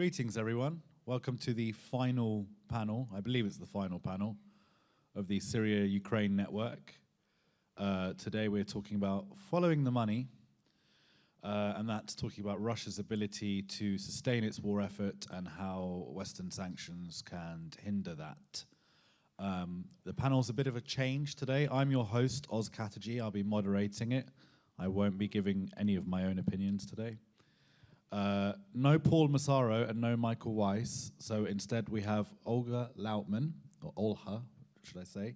Greetings, everyone. Welcome to the final panel, I believe it's the final panel, of the Syria-Ukraine network. Today we're talking about following the money, and that's talking about Russia's ability to sustain its war effort and how Western sanctions can hinder that. The panel's a bit of a change today. I'm your host, Oz Chatterjee. I'll be moderating it. I won't be giving any of my own opinions today. No Paul Massaro and no Michael Weiss, so instead we have Olga Lautman, or Olha, should I say,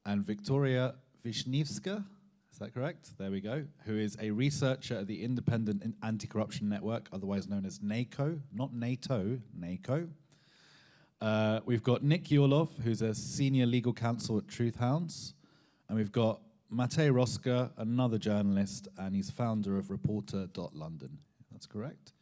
and Victoria Vishnivska, is that correct? There we go, who is a researcher at the Independent Anti-Corruption Network, otherwise known as NAKO, not NATO, NAKO. We've got Nick Yurlov, who's a senior legal counsel at Hounds, and we've got Matei Rosca, another journalist, and he's founder of Reporter.London. That's correct.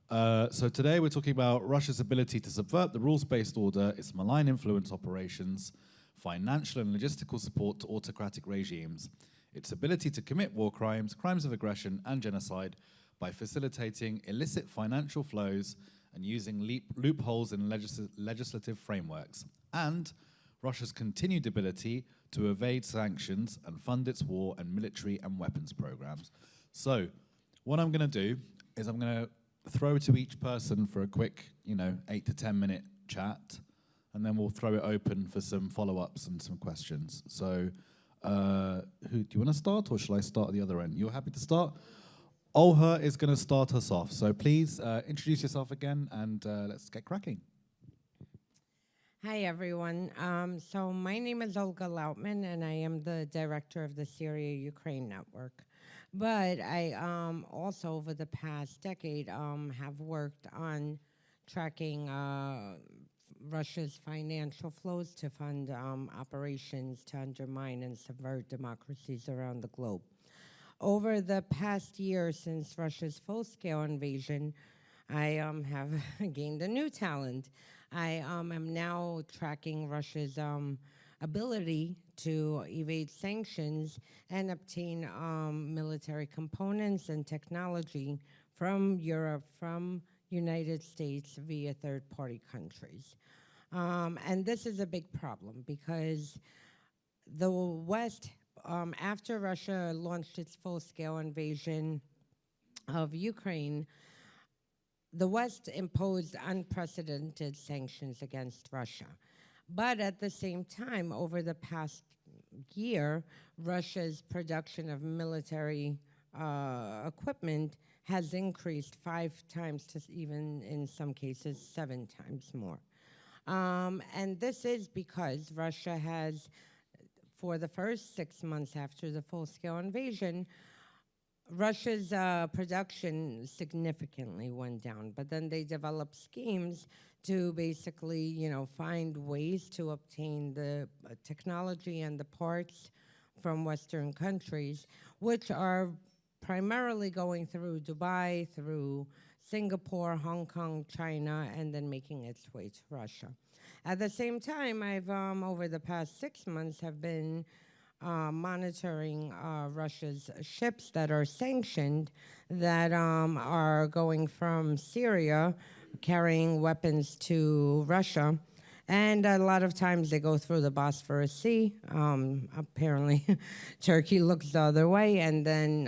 So today we're talking about Russia's ability to subvert the rules-based order, its malign influence operations, financial and logistical support to autocratic regimes, its ability to commit war crimes, crimes of aggression, and genocide by facilitating illicit financial flows and using loopholes in legislative frameworks, and Russia's continued ability to evade sanctions and fund its war and military and weapons programs. So, what I'm going to do is I'm going to throw to each person for a quick, 8 to 10 minute chat, and then we'll throw it open for some follow-ups and some questions. So, do you want to start, or shall I start at the other end? You're happy to start? Olha is going to start us off. So please introduce yourself again, and let's get cracking. Hi, everyone. So my name is Olga Lautman, and I am the director of the Syria-Ukraine Network. But I also, over the past decade, have worked on tracking Russia's financial flows to fund operations to undermine and subvert democracies around the globe. Over the past year, since Russia's full-scale invasion, I have gained a new talent. I am now tracking Russia's ability to evade sanctions and obtain military components and technology from Europe, from United States via third-party countries. And this is a big problem because the West, after Russia launched its full-scale invasion of Ukraine, the West imposed unprecedented sanctions against Russia. But at the same time, over the past year, Russia's production of military equipment has increased 5 times to even, in some cases, 7 times more. And this is because Russia has, for the first 6 months after the full-scale invasion, Russia's production significantly went down, but then they developed schemes to basically, find ways to obtain the technology and the parts from Western countries, which are primarily going through Dubai, through Singapore, Hong Kong, China, and then making its way to Russia. At the same time, I've, over the past 6 months, have been monitoring Russia's ships that are sanctioned that are going from Syria, carrying weapons to Russia. And a lot of times they go through the Bosphorus Sea. Apparently, Turkey looks the other way and then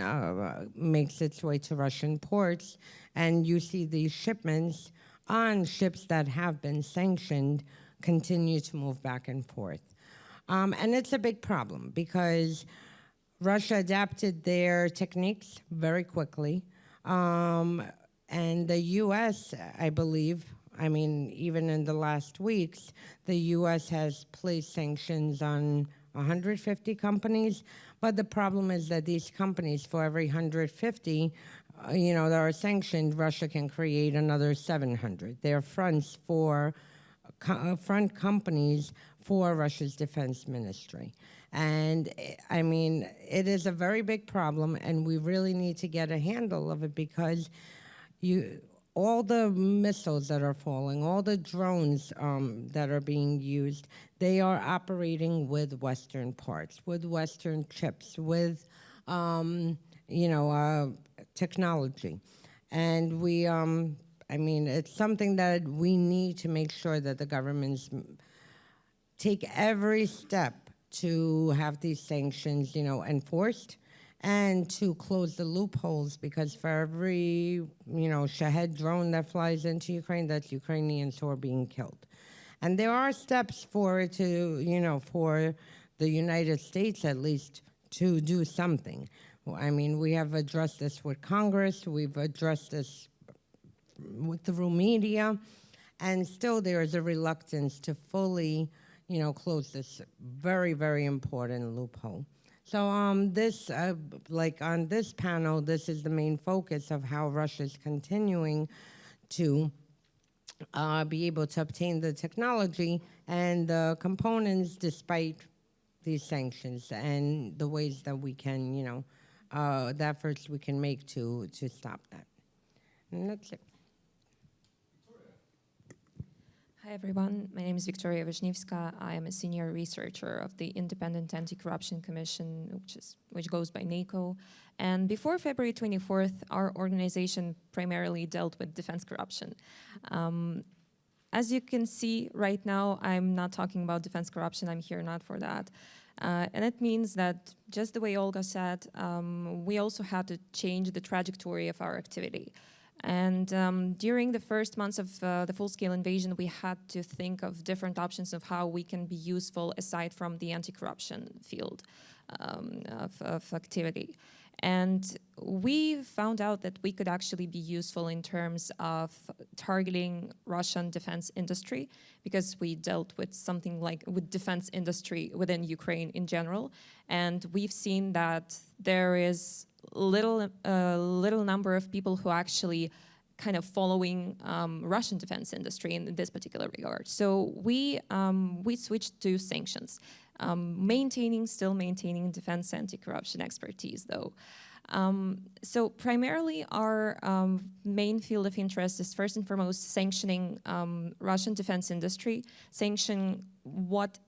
makes its way to Russian ports. And you see these shipments on ships that have been sanctioned continue to move back and forth. And it's a big problem because Russia adapted their techniques very quickly. And the U.S., I believe, even in the last weeks, the U.S. has placed sanctions on 150 companies. But the problem is that these companies, for every 150, that are sanctioned, Russia can create another 700. They're fronts for front companies for Russia's defense ministry. And it is a very big problem, and we really need to get a handle of it because all the missiles that are falling, all the drones that are being used, they are operating with Western parts, with Western chips, with technology. And we I mean, it's something that we need to make sure that the governments take every step to have these sanctions, enforced, and to close the loopholes, because for every, Shahed drone that flies into Ukraine, that's Ukrainians who are being killed. And there are steps for it to, for the United States at least to do something. I mean, we have addressed this with Congress, we've addressed this through media, and still there is a reluctance to fully, close this very, very important loophole. So this, like on this panel, this is the main focus of how Russia is continuing to be able to obtain the technology and the components despite these sanctions, and the ways that we can, the efforts we can make to stop that. And that's it. Hi everyone, my name is Victoria Wisniewska. I am a senior researcher of the Independent Anti-Corruption Commission, which goes by NAKO. And before February 24th, our organization primarily dealt with defense corruption. As you can see right now, I'm not talking about defense corruption. I'm here not for that. And it means that, just the way Olga said, we also had to change the trajectory of our activity. And during the first months of the full-scale invasion, we had to think of different options of how we can be useful aside from the anti-corruption field of activity. And we found out that we could actually be useful in terms of targeting Russian defense industry, because we dealt with something like with defense industry within Ukraine in general. And we've seen that there is little number of people who actually kind of following Russian defense industry in this particular regard. So we switched to sanctions, still maintaining defense anti-corruption expertise though. So primarily our main field of interest is first and foremost sanctioning Russian defense industry, sanction what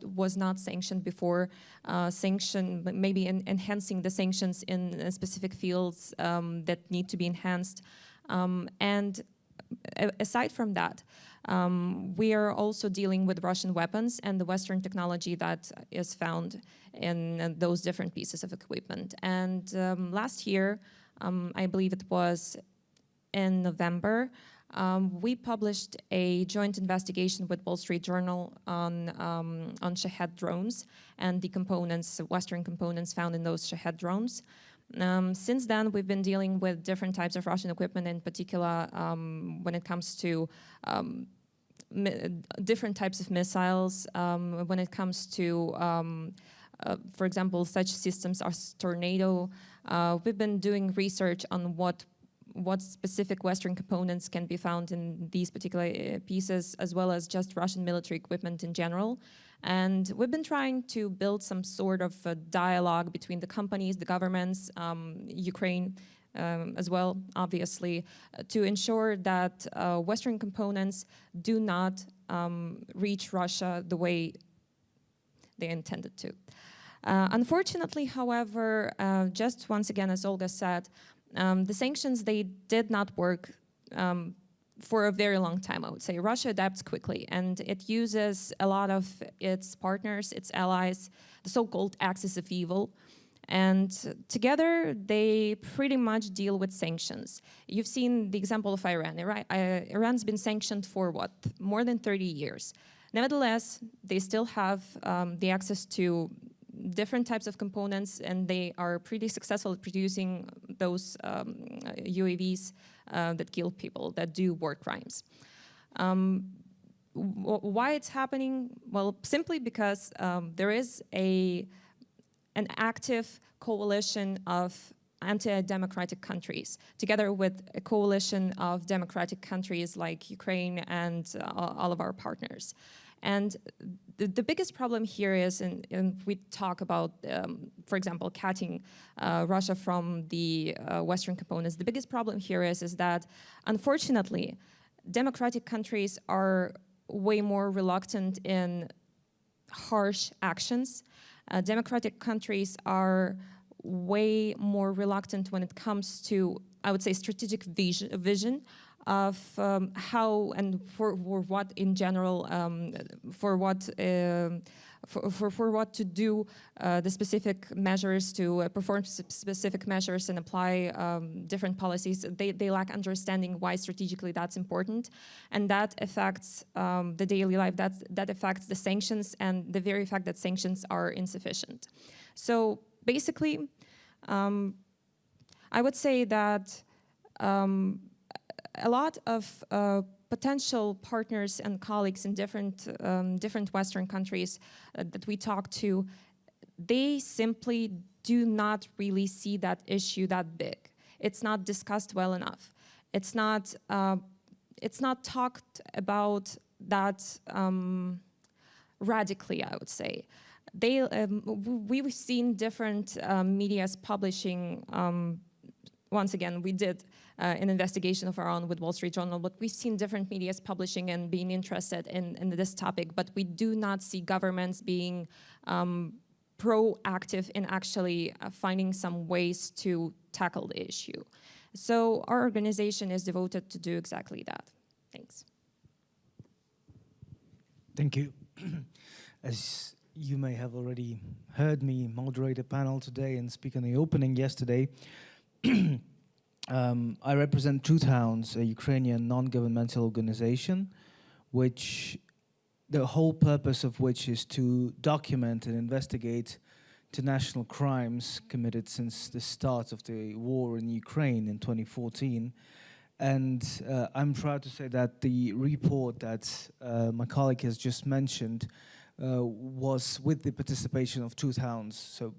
was not sanctioned before, maybe enhancing the sanctions in specific fields that need to be enhanced. And aside from that, we are also dealing with Russian weapons and the Western technology that is found in those different pieces of equipment. And last year, I believe it was in November, we published a joint investigation with Wall Street Journal on Shahed drones and the components, Western components found in those Shahed drones. Since then, we've been dealing with different types of Russian equipment, in particular when it comes to different types of missiles, when it comes to, for example, such systems as Tornado. We've been doing research on what specific Western components can be found in these particular pieces, as well as just Russian military equipment in general. And we've been trying to build some sort of a dialogue between the companies, the governments, Ukraine as well, obviously, to ensure that Western components do not reach Russia the way they intended to. Unfortunately, however, just once again, as Olga said, the sanctions, they did not work for a very long time, I would say. Russia adapts quickly, and it uses a lot of its partners, its allies, the so-called axis of evil, and together they pretty much deal with sanctions. You've seen the example of Iran. Iran's been sanctioned for what? More than 30 years. Nevertheless, they still have the access to different types of components, and they are pretty successful at producing those UAVs that kill people, that do war crimes. Why it's happening? Well, simply because there is an active coalition of anti-democratic countries, together with a coalition of democratic countries like Ukraine and all of our partners. And the biggest problem here is, and we talk about, for example, cutting Russia from the Western components. The biggest problem here is that, unfortunately, democratic countries are way more reluctant in harsh actions. Democratic countries are way more reluctant when it comes to, I would say, strategic vision of how and for what in general, for what to do the specific measures, to perform specific measures and apply different policies. They lack understanding why strategically that's important, and that affects the daily life. That affects the sanctions and the very fact that sanctions are insufficient. So basically, I would say that a lot of potential partners and colleagues in different Western countries that we talk to, they simply do not really see that issue that big. It's not discussed well enough. It's not talked about that radically, I would say. We've seen different medias publishing. Once again, we did an investigation of our own with Wall Street Journal, but we've seen different medias publishing and being interested in this topic, but we do not see governments being proactive in actually finding some ways to tackle the issue. So our organization is devoted to do exactly that. Thanks. Thank you. As you may have already heard me moderate a panel today and speak on the opening yesterday, I represent Hounds, a Ukrainian non-governmental organization, which the whole purpose of which is to document and investigate international crimes committed since the start of the war in Ukraine in 2014. And I'm proud to say that the report that my colleague has just mentioned was with the participation of Hounds. So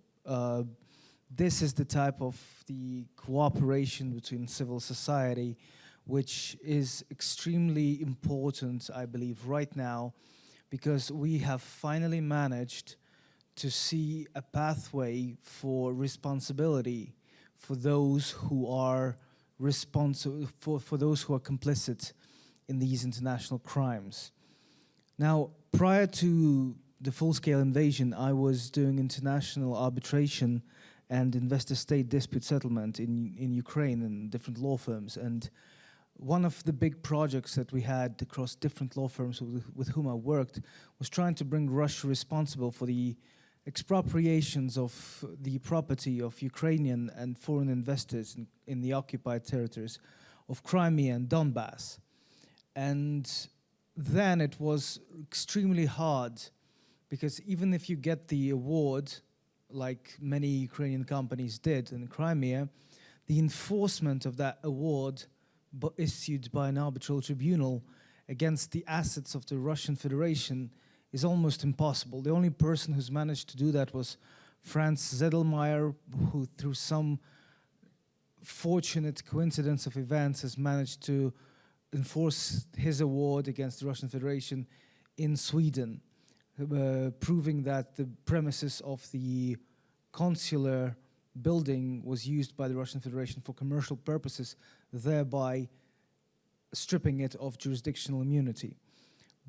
this is the type of the cooperation between civil society, which is extremely important, I believe, right now, because we have finally managed to see a pathway for responsibility for those who are responsible, for those who are complicit in these international crimes. Now, prior to the full-scale invasion, I was doing international arbitration and investor-state dispute settlement in Ukraine in different law firms. And one of the big projects that we had across different law firms with whom I worked was trying to bring Russia responsible for the expropriations of the property of Ukrainian and foreign investors in the occupied territories of Crimea and Donbass. And then it was extremely hard, because even if you get the award, like many Ukrainian companies did in Crimea, the enforcement of that award issued by an arbitral tribunal against the assets of the Russian Federation is almost impossible. The only person who's managed to do that was Franz Zedelmeier, who through some fortunate coincidence of events has managed to enforce his award against the Russian Federation in Sweden, proving that the premises of the consular building was used by the Russian Federation for commercial purposes, thereby stripping it of jurisdictional immunity.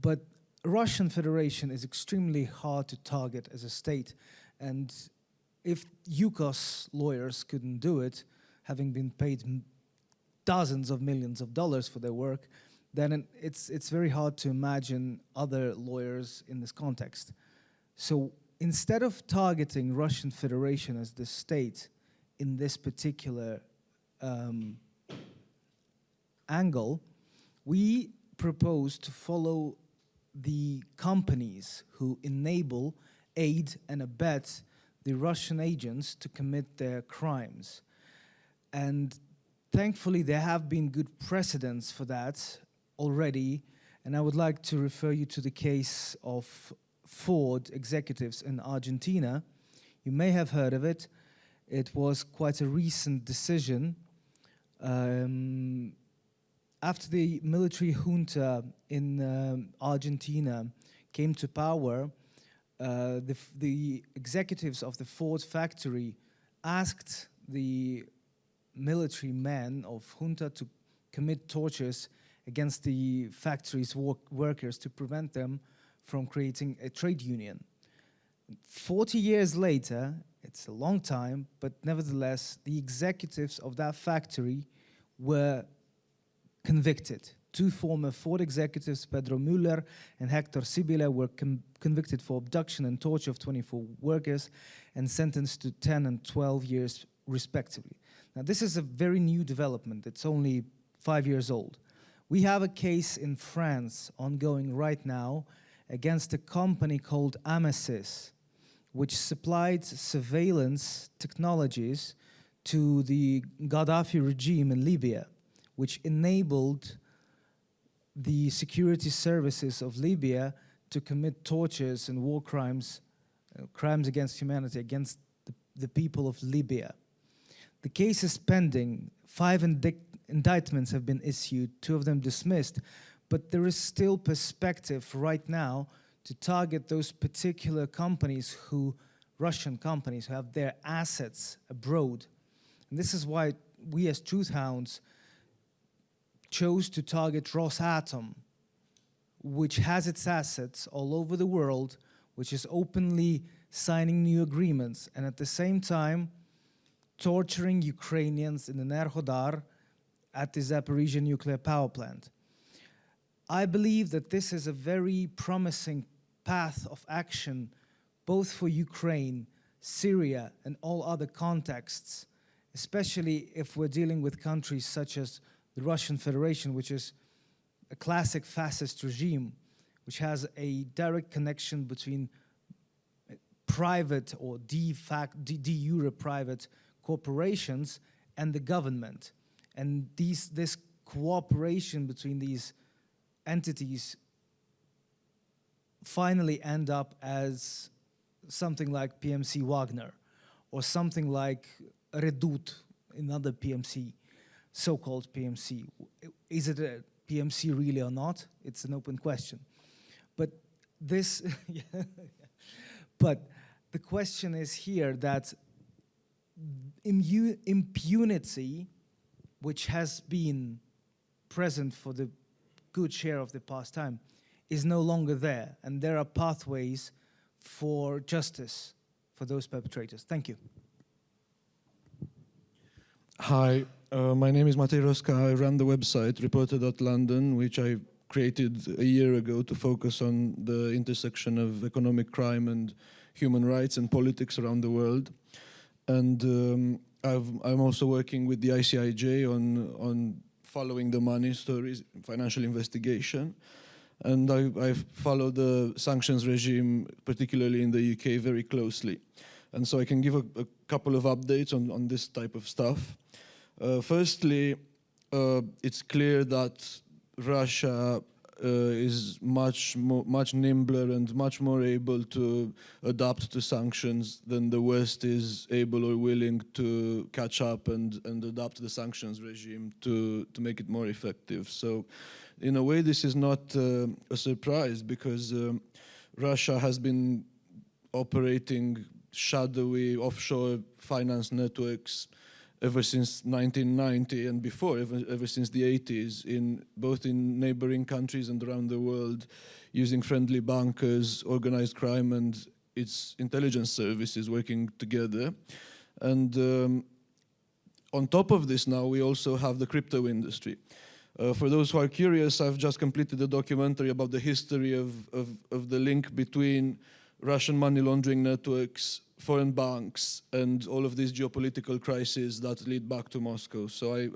But Russian Federation is extremely hard to target as a state, and if UCOS lawyers couldn't do it, having been paid dozens of millions of dollars for their work, then it's very hard to imagine other lawyers in this context. So instead of targeting Russian Federation as the state in this particular angle, we propose to follow the companies who enable, aid, and abet the Russian agents to commit their crimes. And thankfully, there have been good precedents for that already, and I would like to refer you to the case of Ford executives in Argentina. You may have heard of it. It was quite a recent decision. After the military junta in Argentina came to power, the executives of the Ford factory asked the military men of junta to commit tortures against the factory's workers to prevent them from creating a trade union. 40 years later, It's a long time, but nevertheless, the executives of that factory were convicted. Two former Ford executives, Pedro Müller and Hector Sibila, were convicted for abduction and torture of 24 workers and sentenced to 10 and 12 years respectively. Now, this is a very new development. It's only 5 years old. We have a case in France ongoing right now against a company called Amasis, which supplied surveillance technologies to the Gaddafi regime in Libya, which enabled the security services of Libya to commit tortures and war crimes, crimes against humanity, against the people of Libya. The case is pending. 5 indictments have been issued, 2 of them dismissed, but there is still perspective right now to target those particular companies Russian companies who have their assets abroad. And this is why we as Truth Hounds chose to target Rosatom, which has its assets all over the world, which is openly signing new agreements, and at the same time torturing Ukrainians in Enerhodar at the Zaporizhzhia nuclear power plant. I believe that this is a very promising path of action, both for Ukraine, Syria, and all other contexts, especially if we're dealing with countries such as the Russian Federation, which is a classic fascist regime, which has a direct connection between private or de jure private corporations and the government. And this cooperation between these entities finally end up as something like PMC Wagner or something like Redut, another PMC, so-called PMC. Is it a PMC really or not? It's an open question. But this, but the question is here that impunity, which has been present for the good share of the past time, is no longer there, and there are pathways for justice for those perpetrators. Thank you. Hi, my name is Matei Rosca. I run the website Reporter.London, which I created a year ago to focus on the intersection of economic crime and human rights and politics around the world. And I'm also working with the ICIJ on following the money stories, financial investigation. And I follow the sanctions regime, particularly in the UK, very closely. And so I can give a couple of updates on this type of stuff. Firstly, it's clear that Russia is much nimbler and much more able to adapt to sanctions than the West is able or willing to catch up and adapt the sanctions regime to make it more effective. So in a way, this is not a surprise, because Russia has been operating shadowy offshore finance networks ever since 1990 and before, ever since the 80s, both in neighboring countries and around the world, using friendly bankers, organized crime, and its intelligence services working together. And on top of this now, we also have the crypto industry. For those who are curious, I've just completed a documentary about the history of the link between Russian money laundering networks, foreign banks, and all of these geopolitical crises that lead back to Moscow. So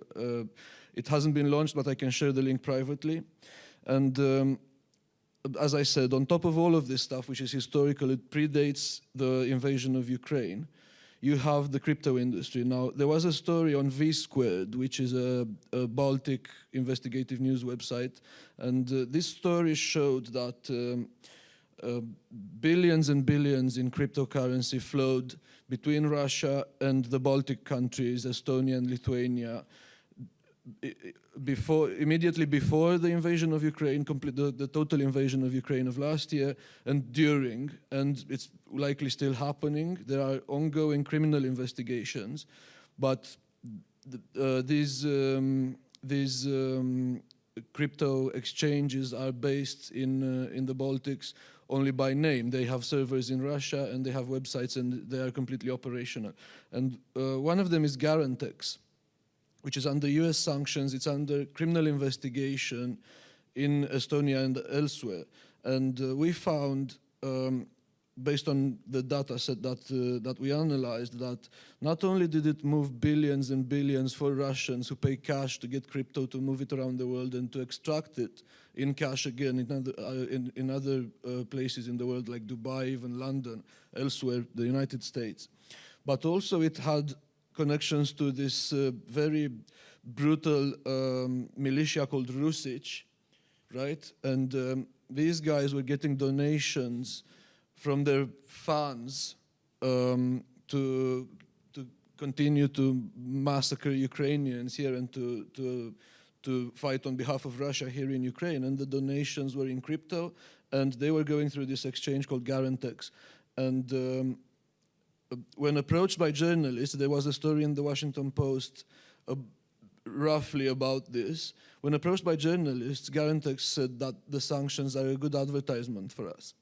it hasn't been launched, but I can share the link privately. And as I said, on top of all of this stuff, which is historical, it predates the invasion of Ukraine. You have the crypto industry. Now, there was a story on V-Squared, which is a Baltic investigative news website, and this story showed that billions and billions in cryptocurrency flowed between Russia and the Baltic countries, Estonia and Lithuania, immediately before the invasion of Ukraine, the total invasion of Ukraine of last year, and during, and it's likely still happening. There are ongoing criminal investigations, but these crypto exchanges are based in the Baltics only by name. They have servers in Russia and they have websites and they are completely operational. And one of them is Garantex, which is under US sanctions. It's under criminal investigation in Estonia and elsewhere. And we found, based on the data set that we analyzed, that not only did it move billions and billions for Russians who pay cash to get crypto to move it around the world and to extract it in cash again in other places in the world like Dubai, even London, elsewhere, the United States, but also it had connections to this very brutal militia called Rusic, right? And these guys were getting donations from their fans to continue to massacre Ukrainians here and to fight on behalf of Russia here in Ukraine. And the donations were in crypto, and they were going through this exchange called Garantex. And when approached by journalists, there was a story in the Washington Post roughly about this. When approached by journalists, Garantex said that the sanctions are a good advertisement for us.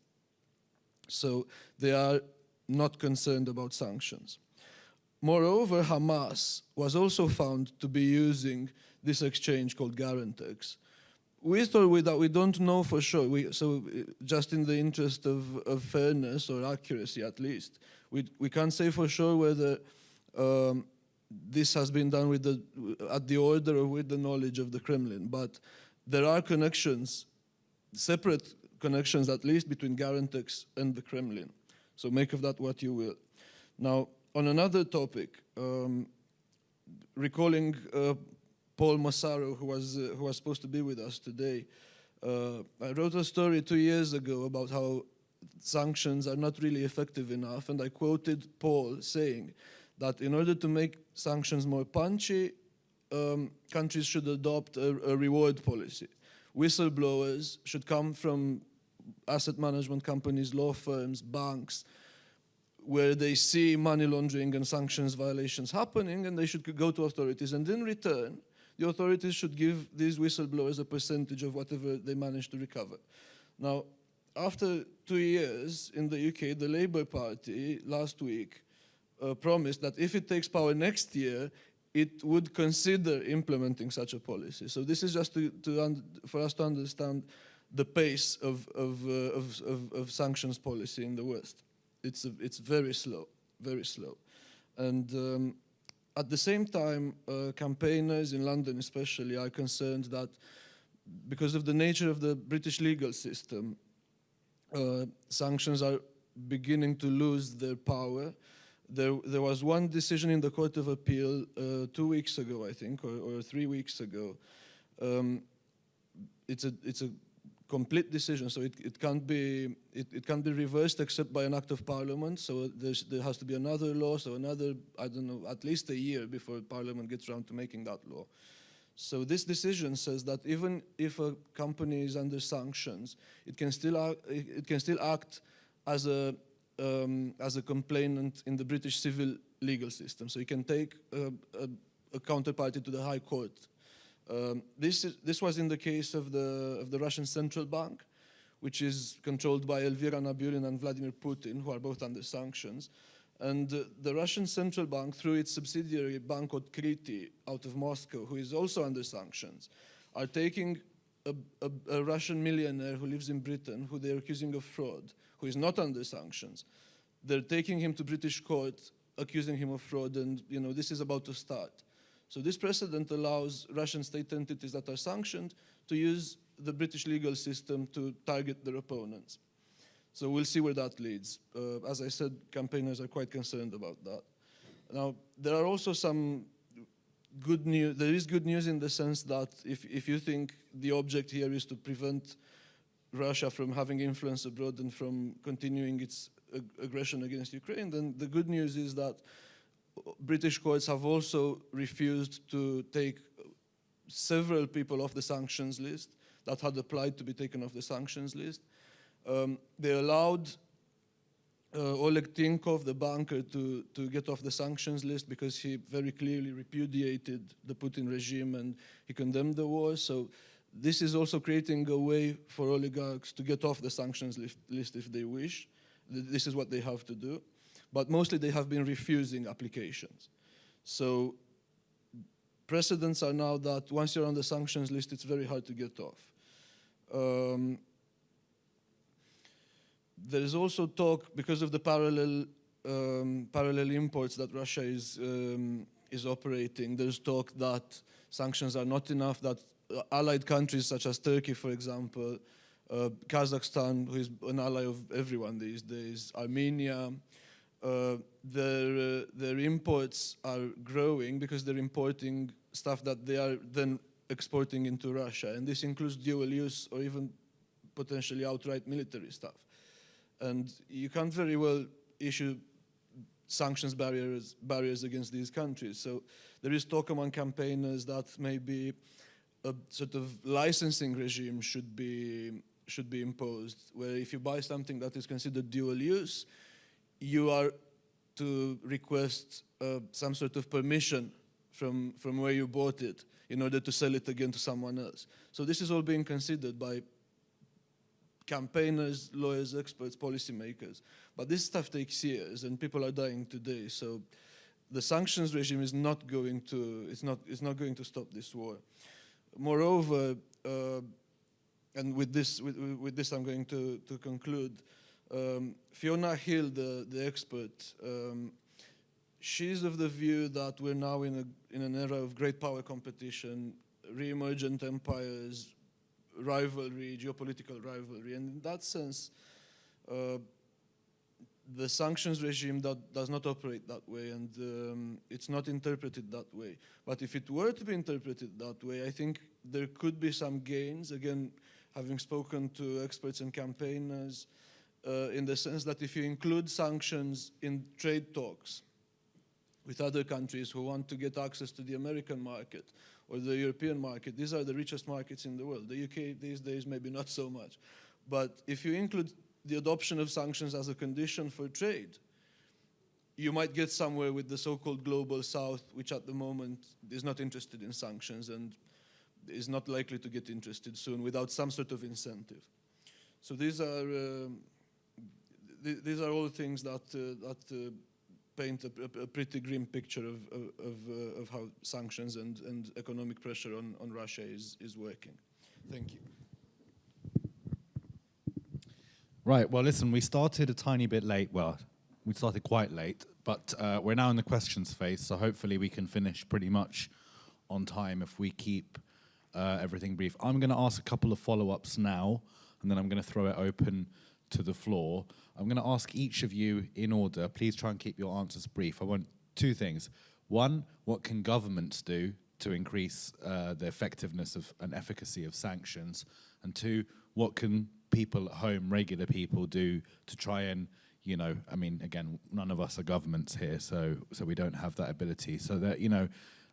So they are not concerned about sanctions. Moreover, Hamas was also found to be using this exchange called Garantex. We thought that we don't know for sure. So just in the interest of fairness or accuracy at least, we can't say for sure whether this has been done with at the order or with the knowledge of the Kremlin. But there are connections, separate connections at least, between Garantex and the Kremlin. So make of that what you will. Now, on another topic, recalling Paul Massaro, who was supposed to be with us today, I wrote a story 2 years ago about how sanctions are not really effective enough, and I quoted Paul saying that in order to make sanctions more punchy, countries should adopt a reward policy. Whistleblowers should come from asset management companies, law firms, banks, where they see money laundering and sanctions violations happening, and they should go to authorities. And in return, the authorities should give these whistleblowers a percentage of whatever they manage to recover. Now, after 2 years in the UK, the Labour Party last week promised that if it takes power next year, it would consider implementing such a policy. So this is just for us to understand the pace of sanctions policy in the West. It's very slow, very slow. And at the same time, campaigners in London especially are concerned that because of the nature of the British legal system, sanctions are beginning to lose their power. There was one decision in the Court of Appeal 2 weeks ago, I think, or 3 weeks ago. It's a complete decision, so it can't be reversed except by an act of Parliament. So there has to be another law, so another, I don't know, at least a year before Parliament gets around to making that law. So this decision says that even if a company is under sanctions, it can still act as a complainant in the British civil legal system. So you can take a counterparty to the High Court. This was in the case of the Russian Central Bank, which is controlled by Elvira Nabiullina and Vladimir Putin, who are both under sanctions. And the Russian Central Bank, through its subsidiary Bank Otkriti out of Moscow, who is also under sanctions, are taking a Russian millionaire who lives in Britain, who they're accusing of fraud, who is not under sanctions. They're taking him to British court, accusing him of fraud, and this is about to start. So this precedent allows Russian state entities that are sanctioned to use the British legal system to target their opponents. So we'll see where that leads. As I said, campaigners are quite concerned about that. Now, there are also some good news. There is good news in the sense that if you think the object here is to prevent Russia from having influence abroad and from continuing its aggression against Ukraine, then the good news is that British courts have also refused to take several people off the sanctions list that had applied to be taken off the sanctions list. They allowed Oleg Tinkov, the banker, to get off the sanctions list because he very clearly repudiated the Putin regime and he condemned the war. So This is also creating a way for oligarchs to get off the sanctions list if they wish. This is what they have to do. But mostly they have been refusing applications. So precedents are now that once you're on the sanctions list, it's very hard to get off. There is also talk, because of the parallel imports that Russia is operating, there's talk that sanctions are not enough, that allied countries such as Turkey, for example, Kazakhstan, who is an ally of everyone these days, Armenia, their imports are growing because they're importing stuff that they are then exporting into Russia. And this includes dual use or even potentially outright military stuff. And you can't very well issue sanctions barriers against these countries. So there is talk among campaigners that maybe a sort of licensing regime should be imposed, where if you buy something that is considered dual use, you are to request some sort of permission from where you bought it in order to sell it again to someone else. So this is all being considered by campaigners, lawyers, experts, policymakers. But this stuff takes years, and people are dying today. So the sanctions regime is not going to going to stop this war. Moreover, and with this I'm going to conclude. Fiona Hill, the expert, she's of the view that we're now in an era of great power competition, re-emergent empires, rivalry, geopolitical rivalry, and in that sense, the sanctions regime does not operate that way, and it's not interpreted that way. But if it were to be interpreted that way, I think there could be some gains, again, having spoken to experts and campaigners, in the sense that if you include sanctions in trade talks with other countries who want to get access to the American market or the European market, these are the richest markets in the world. The UK these days maybe not so much. But if you include the adoption of sanctions as a condition for trade, you might get somewhere with the so-called global south, which at the moment is not interested in sanctions and is not likely to get interested soon without some sort of incentive. So these are all things that paint a pretty grim picture of how sanctions and economic pressure on Russia is working. Thank you. Right, well, listen, we started a tiny bit late. Well, we started quite late, but we're now in the questions phase, so hopefully we can finish pretty much on time if we keep everything brief. I'm going to ask a couple of follow-ups now, and then I'm going to throw it open to the floor. I'm going to ask each of you in order. Please try and keep your answers brief. I want two things. One, what can governments do to increase the effectiveness of and efficacy of sanctions? And two, what can people at home, regular people, do to try and, you know, I mean, again, none of us are governments here, so we don't have that ability. So that, you know,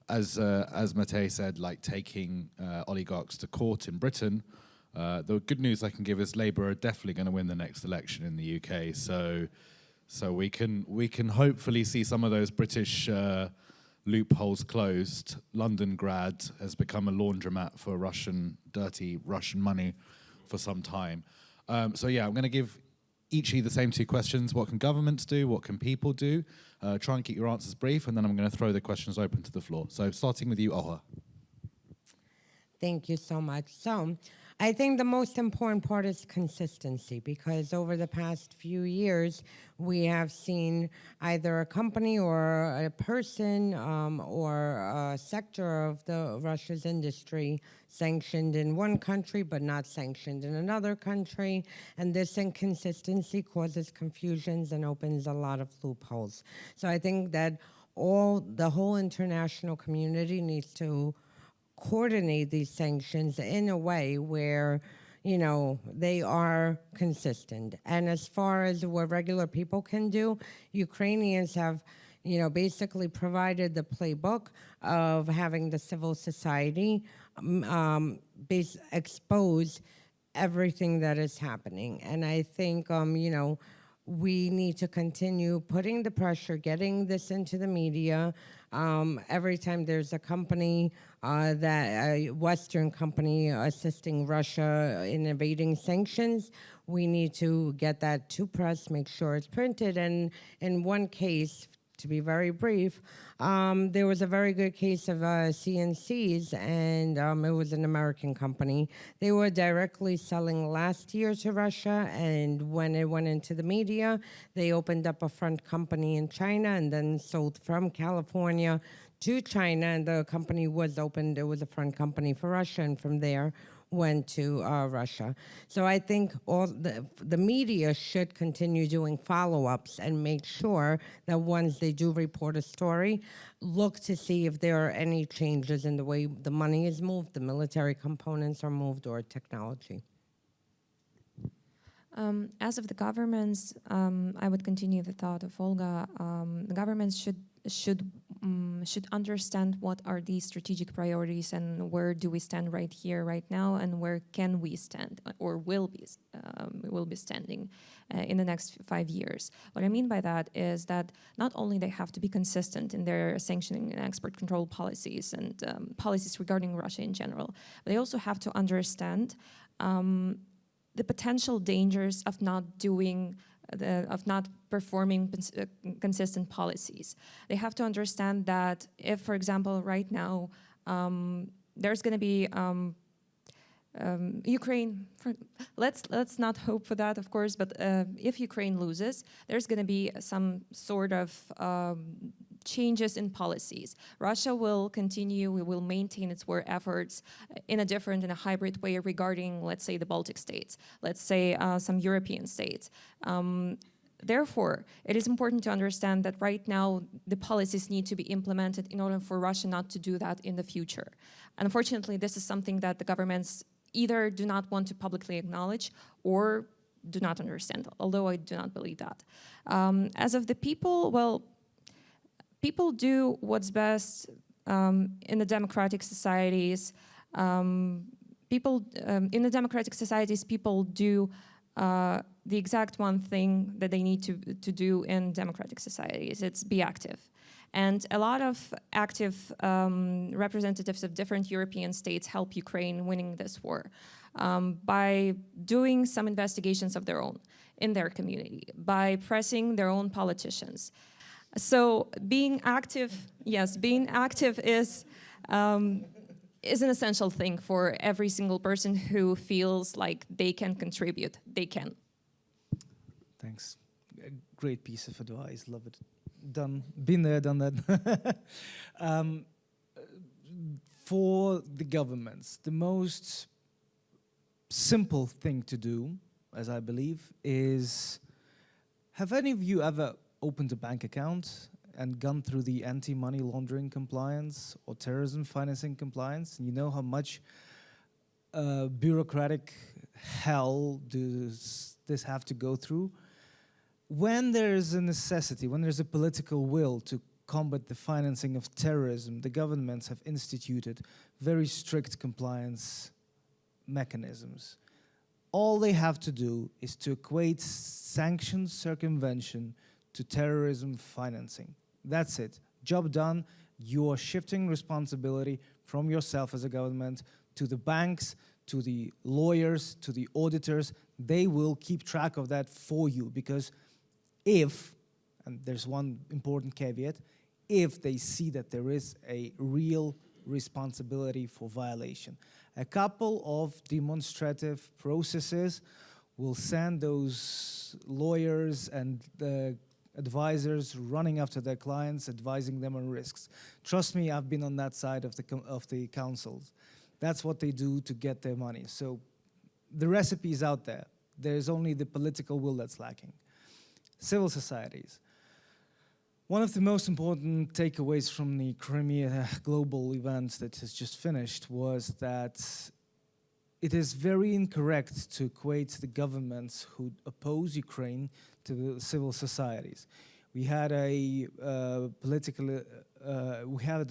as Matei said, like taking oligarchs to court in Britain, the good news I can give is Labour are definitely going to win the next election in the UK. So we can hopefully see some of those British loopholes closed. London grad has become a laundromat for dirty Russian money for some time. So yeah, I'm going to give each of you the same two questions. What can governments do? What can people do? Try and keep your answers brief, and then I'm going to throw the questions open to the floor. So starting with you, Oha. Thank you so much. So I think the most important part is consistency, because over the past few years, we have seen either a company or a person or a sector of Russia's industry sanctioned in one country but not sanctioned in another country. And this inconsistency causes confusions and opens a lot of loopholes. So I think that the whole international community needs to coordinate these sanctions in a way where, you know, they are consistent. And as far as what regular people can do, Ukrainians have, you know, basically provided the playbook of having the civil society expose everything that is happening. And I think, you know, we need to continue putting the pressure, getting this into the media. Every time there's a company that a Western company assisting Russia in evading sanctions. We need to get that to press, make sure it's printed. And in one case, to be very brief, there was a very good case of CNCs, and it was an American company. They were directly selling last year to Russia, and when it went into the media, they opened up a front company in China and then sold from California to China, and the company was opened. It was a front company for Russia, and from there went to Russia. So I think all the media should continue doing follow-ups and make sure that once they do report a story, look to see if there are any changes in the way the money is moved, the military components are moved, or technology. As of the governments, I would continue the thought of Olga. The governments should understand what are the strategic priorities and where do we stand right here, right now, and where can we stand or will be standing in the next 5 years. What I mean by that is that not only they have to be consistent in their sanctioning and export control policies and policies regarding Russia in general, but they also have to understand the potential dangers of not performing consistent policies. They have to understand that if, for example, right now, there's going to be Ukraine, let's not hope for that, of course, but if Ukraine loses, there's going to be some sort of changes in policies. Russia will continue, we will maintain its war efforts in a hybrid way regarding, let's say, the Baltic states, let's say some European states. Therefore, it is important to understand that right now the policies need to be implemented in order for Russia not to do that in the future. Unfortunately, this is something that the governments either do not want to publicly acknowledge or do not understand, although I do not believe that. As of the people, well, people do what's best in the democratic societies. People do the exact one thing that they need to do in democratic societies. It's be active. And a lot of active representatives of different European states help Ukraine winning this war by doing some investigations of their own in their community, by pressing their own politicians. So being active, yes, being active is an essential thing for every single person who feels like they can contribute. They can. Thanks. A great piece of advice. Love it. Been there, done that. For the governments, the most simple thing to do, as I believe, is, have any of you ever opened a bank account and gone through the anti-money laundering compliance or terrorism financing compliance? And you know how much bureaucratic hell does this have to go through? When there's a necessity, when there's a political will to combat the financing of terrorism, the governments have instituted very strict compliance mechanisms. All they have to do is to equate sanctions circumvention to terrorism financing. That's it. Job done. You are shifting responsibility from yourself as a government to the banks, to the lawyers, to the auditors. They will keep track of that for you, because if, and there's one important caveat, if they see that there is a real responsibility for violation. A couple of demonstrative processes will send those lawyers and the advisors running after their clients, advising them on risks. Trust me, I've been on that side of the councils. That's what they do to get their money. So the recipe is out there. There's only the political will that's lacking. Civil societies. One of the most important takeaways from the Crimea global event that has just finished was that it is very incorrect to equate the governments who oppose Ukraine to the civil societies. We had a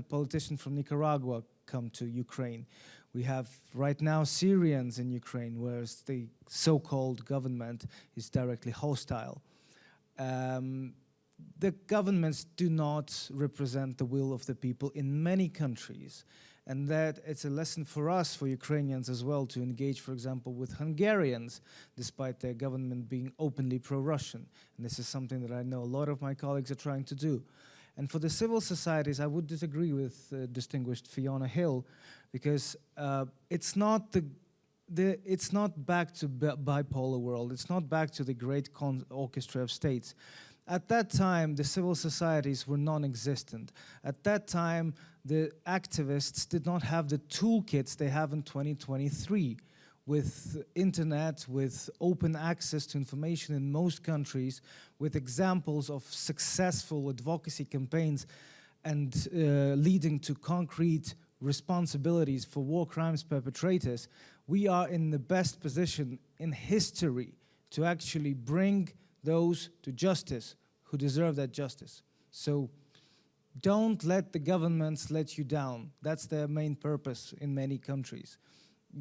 politician from Nicaragua come to Ukraine. We have right now Syrians in Ukraine, whereas the so-called government is directly hostile. The governments do not represent the will of the people in many countries. and that it's a lesson for us, for Ukrainians as well, to engage, for example, with Hungarians, despite their government being openly pro-Russian. And this is something that I know a lot of my colleagues are trying to do. And for the civil societies, I would disagree with distinguished Fiona Hill, because it's not it's not back to bipolar world. It's not back to the great orchestra of states. At that time, the civil societies were non-existent. At that time, the activists did not have the toolkits they have in 2023, with internet, with open access to information in most countries, with examples of successful advocacy campaigns and leading to concrete responsibilities for war crimes perpetrators. We are in the best position in history to actually bring those to justice who deserve that justice. So don't let the governments let you down. That's their main purpose in many countries.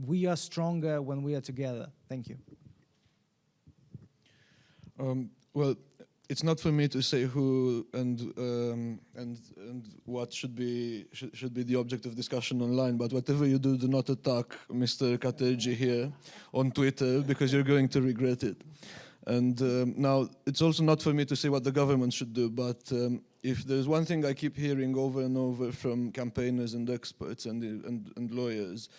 We are stronger when we are together. Thank you. Well, it's not for me to say who and what should be the object of discussion online. But whatever you do, do not attack Mr. Katerji here on Twitter, because you're going to regret it. And now, it's also not for me to say what the government should do, but if there's one thing I keep hearing over and over from campaigners and experts and lawyers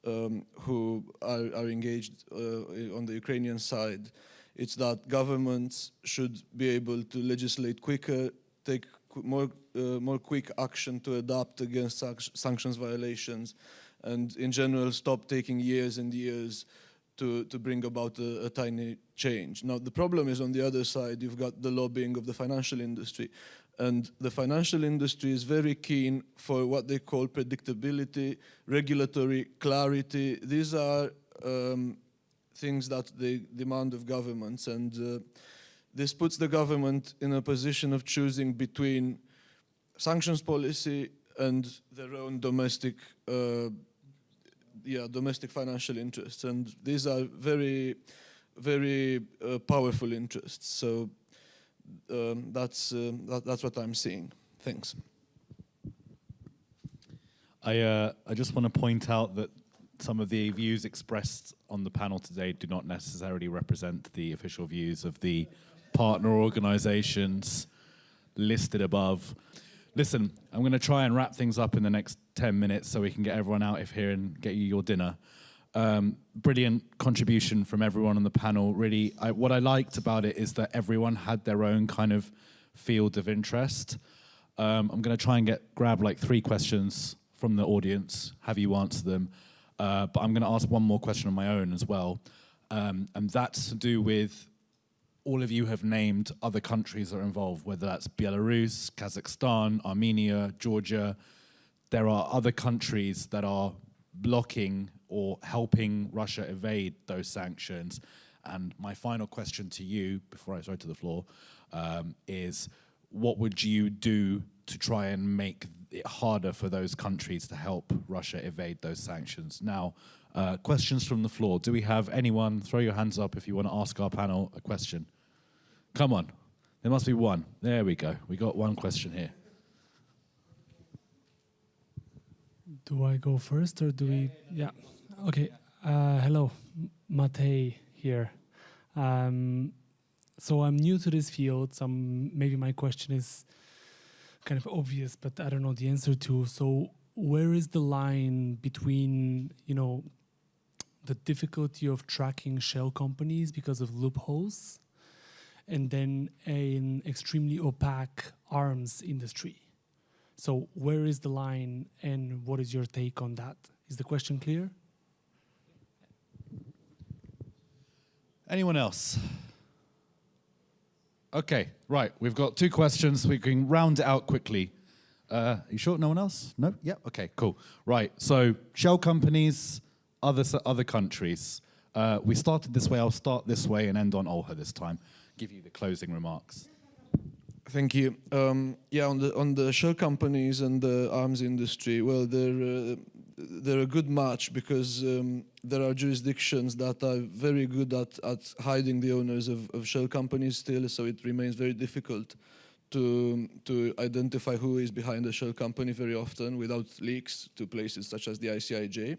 who are engaged on the Ukrainian side, it's that governments should be able to legislate quicker, take more quick action to adapt against sanctions violations, and in general stop taking years and years to bring about a tiny change. Now, the problem is on the other side, you've got the lobbying of the financial industry. And the financial industry is very keen for what they call predictability, regulatory clarity. These are things that they demand of governments. And this puts the government in a position of choosing between sanctions policy and their own domestic financial interests, and these are very, very powerful interests. So that's what I'm seeing. Thanks. I just want to point out that some of the views expressed on the panel today do not necessarily represent the official views of the partner organizations listed above. Listen, I'm going to try and wrap things up in the next 10 minutes so we can get everyone out of here and get you your dinner. Brilliant contribution from everyone on the panel. Really, what I liked about it is that everyone had their own kind of field of interest. I'm going to try and grab like 3 questions from the audience, have you answer them. But I'm going to ask one more question on my own as well. And that's to do with, all of you have named other countries that are involved, whether that's Belarus, Kazakhstan, Armenia, Georgia. There are other countries that are blocking or helping Russia evade those sanctions. And my final question to you, before I throw it to the floor, is what would you do to try and make it harder for those countries to help Russia evade those sanctions? Now, questions from the floor. Do we have anyone? Throw your hands up if you want to ask our panel a question. Come on. There must be one. There we go. We got one question here. Do I go first or do we? Yeah. Okay. Hello, Matei here. So I'm new to this field. Maybe my question is kind of obvious, but I don't know the answer to. So where is the line between, the difficulty of tracking shell companies because of loopholes, and then an extremely opaque arms industry? So where is the line, and what is your take on that? Is the question clear? Anyone else? Okay, right. We've got 2 questions. We can round it out quickly. Are you sure? No one else? No? Yeah. Okay. Cool. Right. So shell companies, other countries. We started this way. I'll start this way and end on Olha this time. Give you the closing remarks. Thank you. On the shell companies and the arms industry, well, they're a good match because there are jurisdictions that are very good at hiding the owners of shell companies still, so it remains very difficult to identify who is behind the shell company very often without leaks to places such as the ICIJ.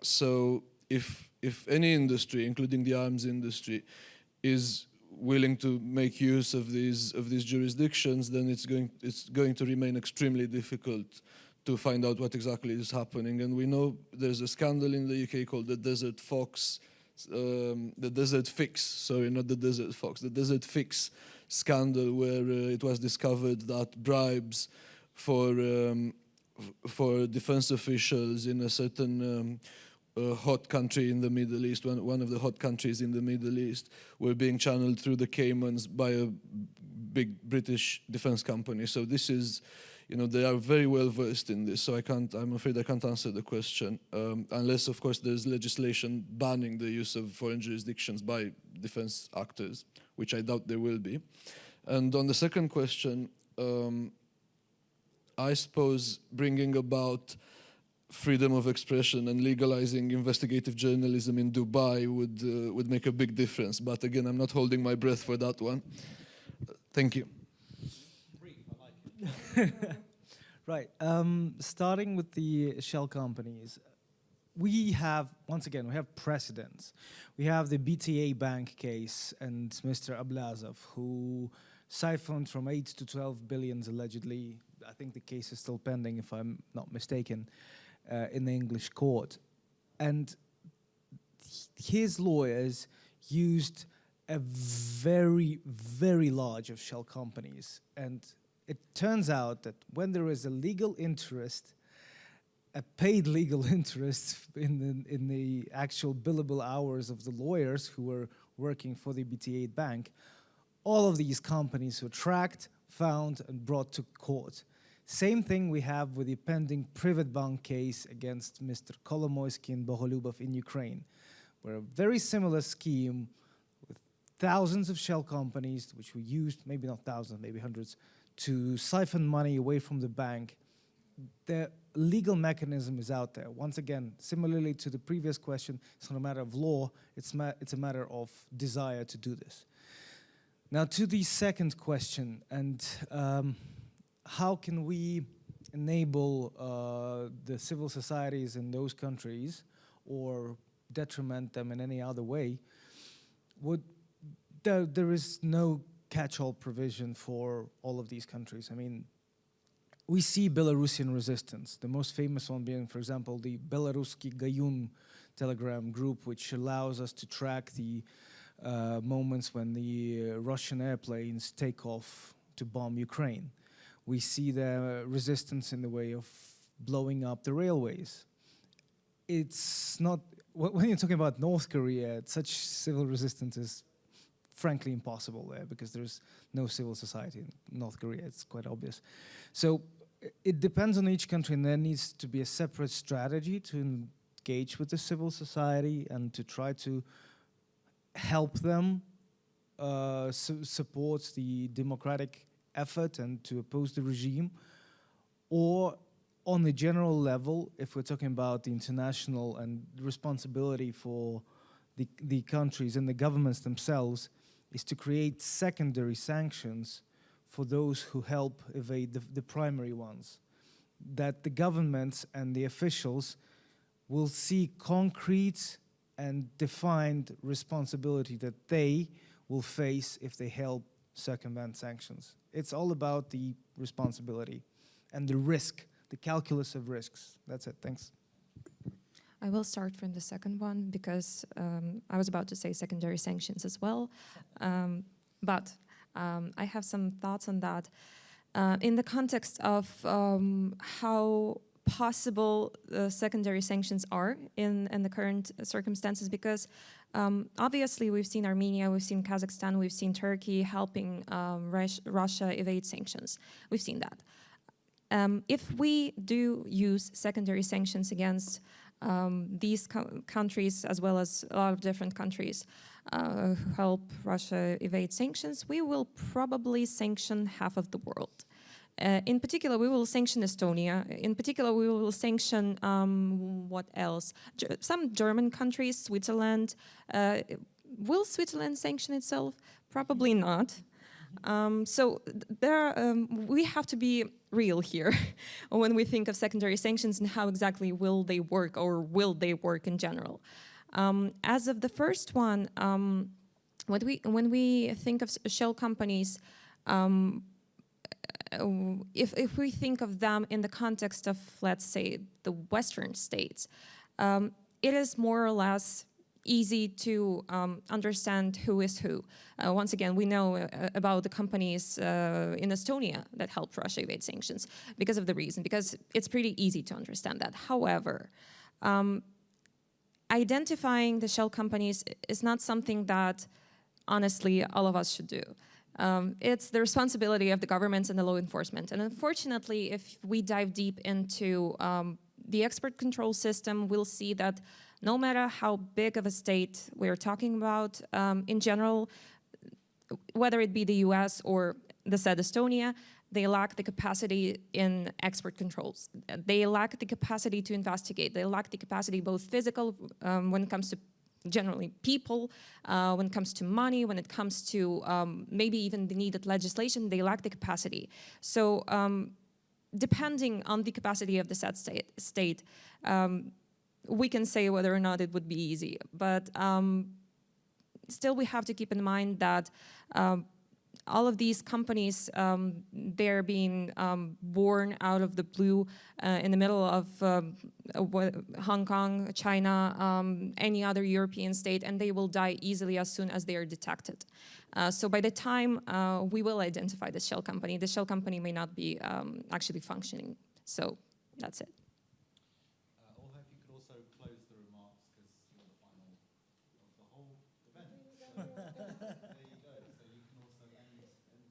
So if any industry, including the arms industry, is willing to make use of these jurisdictions, then it's going to remain extremely difficult to find out what exactly is happening. And we know there's a scandal in the UK called the Desert Fox, the Desert Fix. Sorry, not the Desert Fox, the Desert Fix scandal, where it was discovered that bribes for defense officials in a certain hot country in the Middle East, one of the hot countries in the Middle East, were being channeled through the Caymans by a big British defense company. So this is, they are very well versed in this. So I'm afraid I can't answer the question, unless, of course, there's legislation banning the use of foreign jurisdictions by defense actors, which I doubt there will be. And on the second question, I suppose bringing about freedom of expression and legalizing investigative journalism in Dubai would make a big difference. But again, I'm not holding my breath for that one. Thank you. Right. Starting with the shell companies, we have precedents. We have the BTA Bank case and Mr. Ablazov, who siphoned from 8 to 12 billions allegedly. I think the case is still pending, if I'm not mistaken, in the English court. And his lawyers used a very, very large of shell companies. And it turns out that when there is a legal interest, a paid legal interest in the actual billable hours of the lawyers who were working for the BTA Bank, all of these companies were tracked, found, and brought to court. Same thing we have with the pending Privatbank case against Mr. Kolomoisky and Boholubov in Ukraine, where a very similar scheme with thousands of shell companies, which we used, maybe not thousands, maybe hundreds, to siphon money away from the bank. The legal mechanism is out there. Once again, similarly to the previous question, it's not a matter of law, it's a matter of desire to do this. Now to the second question, and how can we enable the civil societies in those countries or detriment them in any other way? There is no catch-all provision for all of these countries. I mean, we see Belarusian resistance, the most famous one being, for example, the Belaruski Gayun Telegram group, which allows us to track the moments when the Russian airplanes take off to bomb Ukraine. We see the resistance in the way of blowing up the railways. It's not, when you're talking about North Korea, such civil resistance is frankly impossible there because there's no civil society in North Korea, it's quite obvious. So it depends on each country, and there needs to be a separate strategy to engage with the civil society and to try to help them support the democratic effort and to oppose the regime. Or on the general level, if we're talking about the international and responsibility for the countries and the governments themselves, is to create secondary sanctions for those who help evade the primary ones. That the governments and the officials will see concrete and defined responsibility that they will face if they help circumvent sanctions. It's all about the responsibility and the risk, the calculus of risks. That's it, thanks. I will start from the second one because I was about to say secondary sanctions as well, but I have some thoughts on that in the context of how possible secondary sanctions are in the current circumstances, because obviously we've seen Armenia, we've seen Kazakhstan, we've seen Turkey helping Russia evade sanctions. We've seen that. If we do use secondary sanctions against these countries, as well as a lot of different countries who help Russia evade sanctions, we will probably sanction half of the world. In particular, we will sanction Estonia. In particular, we will sanction, what else? Some German countries, Switzerland. Will Switzerland sanction itself? Probably not. We have to be real here when we think of secondary sanctions and how exactly will they work, or will they work in general. As of the first one, when we think of shell companies, if we think of them in the context of, let's say, the Western states, it is more or less easy to understand who is who. Once again, we know about the companies in Estonia that helped Russia evade sanctions because it's pretty easy to understand that. However, identifying the shell companies is not something that, honestly, all of us should do. It's the responsibility of the governments and the law enforcement. And unfortunately, if we dive deep into the export control system, we'll see that no matter how big of a state we're talking about, in general, whether it be the US or the said Estonia, they lack the capacity in export controls. They lack the capacity to investigate. They lack the capacity, both physical, when it comes to generally people, when it comes to money, when it comes to maybe even the needed legislation, they lack the capacity. So depending on the capacity of the said state, we can say whether or not it would be easy. But still we have to keep in mind that all of these companies, they're being born out of the blue in the middle of Hong Kong, China, any other European state, and they will die easily as soon as they are detected. So by the time we will identify the shell company may not be actually functioning. So that's it. Olha, if you could also close the remarks, because you're the final of the whole event. So, there you go. So you can also end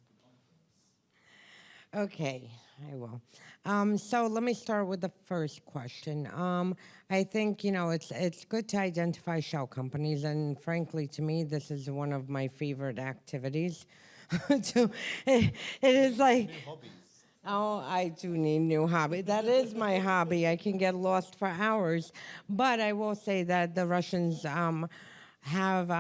the conference. Okay, I will. So let me start with the first question. I think, it's good to identify shell companies, and frankly, to me, this is one of my favorite activities. It is like... New hobbies. Oh, I do need new hobby. That is my hobby. I can get lost for hours. But I will say that the Russians have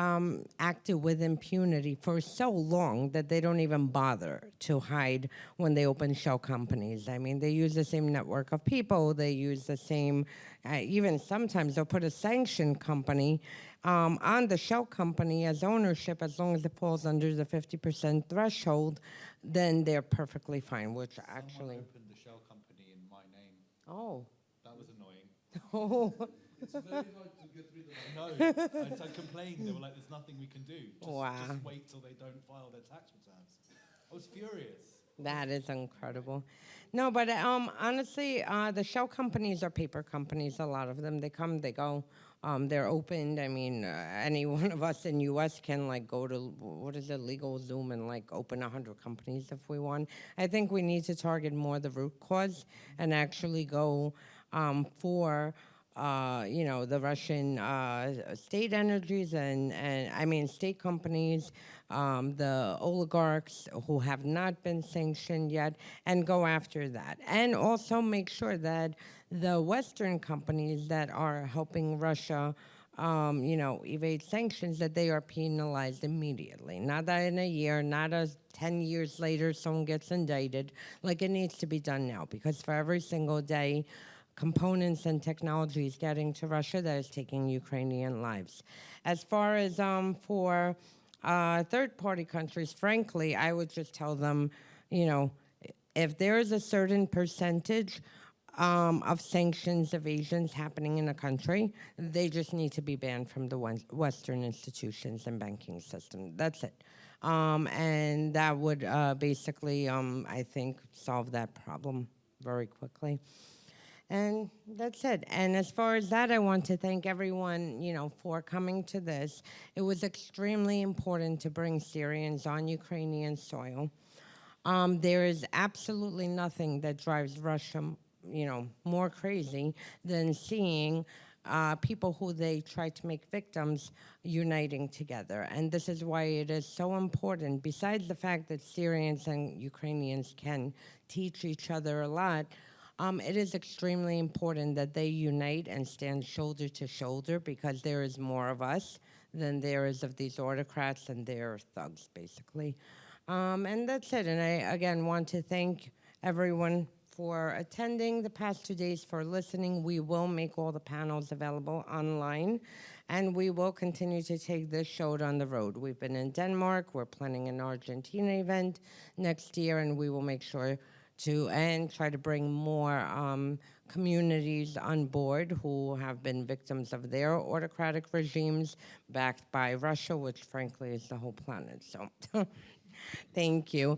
acted with impunity for so long that they don't even bother to hide when they open shell companies. I mean, they use the same network of people. They use the same, even sometimes they'll put a sanctioned company on the shell company as ownership. As long as it falls under the 50% threshold, then they're perfectly fine, which actually... Someone opened the shell company in my name. Oh. That was annoying. Oh. It's very hard to get rid of. No, I complained. They were like, "There's nothing we can do. Just wait till they don't file their tax returns." I was furious. That is incredible. No, but honestly, the shell companies are paper companies. A lot of them, they come, they go. They're opened. I mean, any one of us in U.S. can go to Legal Zoom and open 100 companies if we want. I think we need to target more the root cause and actually go for the Russian state energies and I mean state companies, the oligarchs who have not been sanctioned yet, and go after that. And also make sure that the Western companies that are helping Russia evade sanctions, that they are penalized immediately. Not that in a year, not 10 years later someone gets indicted. It needs to be done now, because for every single day components and technologies getting to Russia, that is taking Ukrainian lives. As far as for third-party countries, frankly, I would just tell them, if there is a certain percentage of sanctions evasions happening in a country, they just need to be banned from the Western institutions and banking system. That's it. And that would basically, I think, solve that problem very quickly. And that's it. And as far as that, I want to thank everyone, for coming to this. It was extremely important to bring Syrians on Ukrainian soil. There is absolutely nothing that drives Russia, more crazy than seeing people who they try to make victims uniting together. And this is why it is so important, besides the fact that Syrians and Ukrainians can teach each other a lot, it is extremely important that they unite and stand shoulder to shoulder, because there is more of us than there is of these autocrats, and they're thugs, basically. And that's it. And I, again, want to thank everyone for attending the past 2 days, for listening. We will make all the panels available online, and we will continue to take this show on the road. We've been in Denmark. We're planning an Argentina event next year, and we will make sure to and try to bring more communities on board who have been victims of their autocratic regimes backed by Russia, which frankly is the whole planet. So thank you.